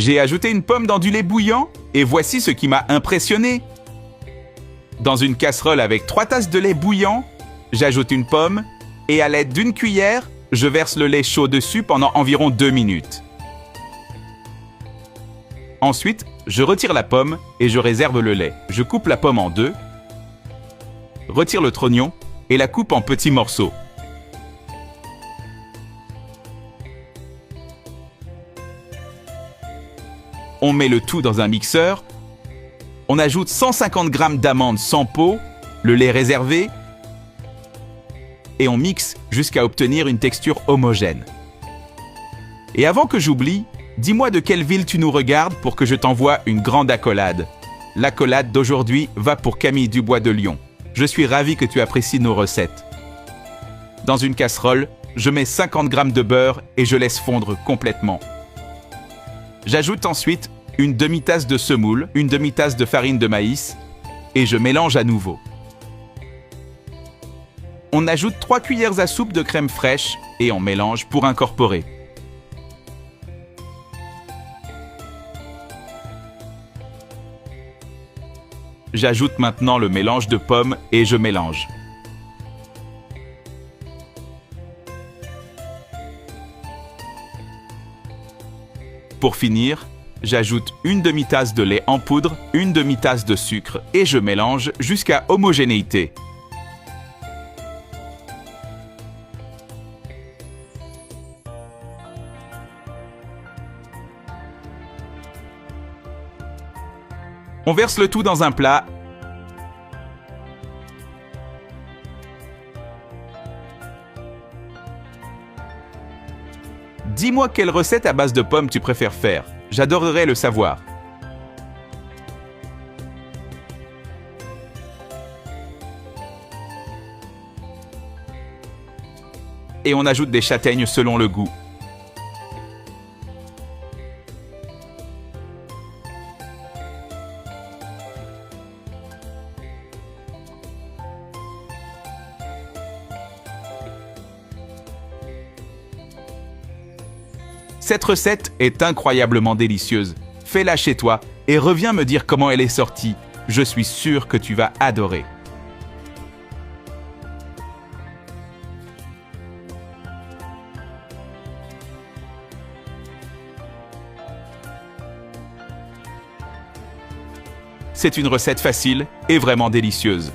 J'ai ajouté une pomme dans du lait bouillant et voici ce qui m'a impressionné. Dans une casserole avec 3 tasses de lait bouillant, j'ajoute une pomme et à l'aide d'une cuillère, je verse le lait chaud dessus pendant environ 2 minutes. Ensuite, je retire la pomme et je réserve le lait. Je coupe la pomme en 2, retire le trognon et la coupe en petits morceaux. On met le tout dans un mixeur. On ajoute 150 g d'amandes sans peau, le lait réservé et on mixe jusqu'à obtenir une texture homogène. Et avant que j'oublie, dis-moi de quelle ville tu nous regardes pour que je t'envoie une grande accolade. L'accolade d'aujourd'hui va pour Camille Dubois de Lyon. Je suis ravi que tu apprécies nos recettes. Dans une casserole, je mets 50 g de beurre et je laisse fondre complètement. J'ajoute ensuite une demi-tasse de semoule, une demi-tasse de farine de maïs et je mélange à nouveau. On ajoute 3 cuillères à soupe de crème fraîche et on mélange pour incorporer. J'ajoute maintenant le mélange de pommes et je mélange. Pour finir, j'ajoute une demi-tasse de lait en poudre, une demi-tasse de sucre et je mélange jusqu'à homogénéité. On verse le tout dans un plat. Dis-moi quelle recette à base de pommes tu préfères faire. J'adorerais le savoir. Et on ajoute des châtaignes selon le goût. Cette recette est incroyablement délicieuse. Fais-la chez toi et reviens me dire comment elle est sortie. Je suis sûr que tu vas adorer. C'est une recette facile et vraiment délicieuse.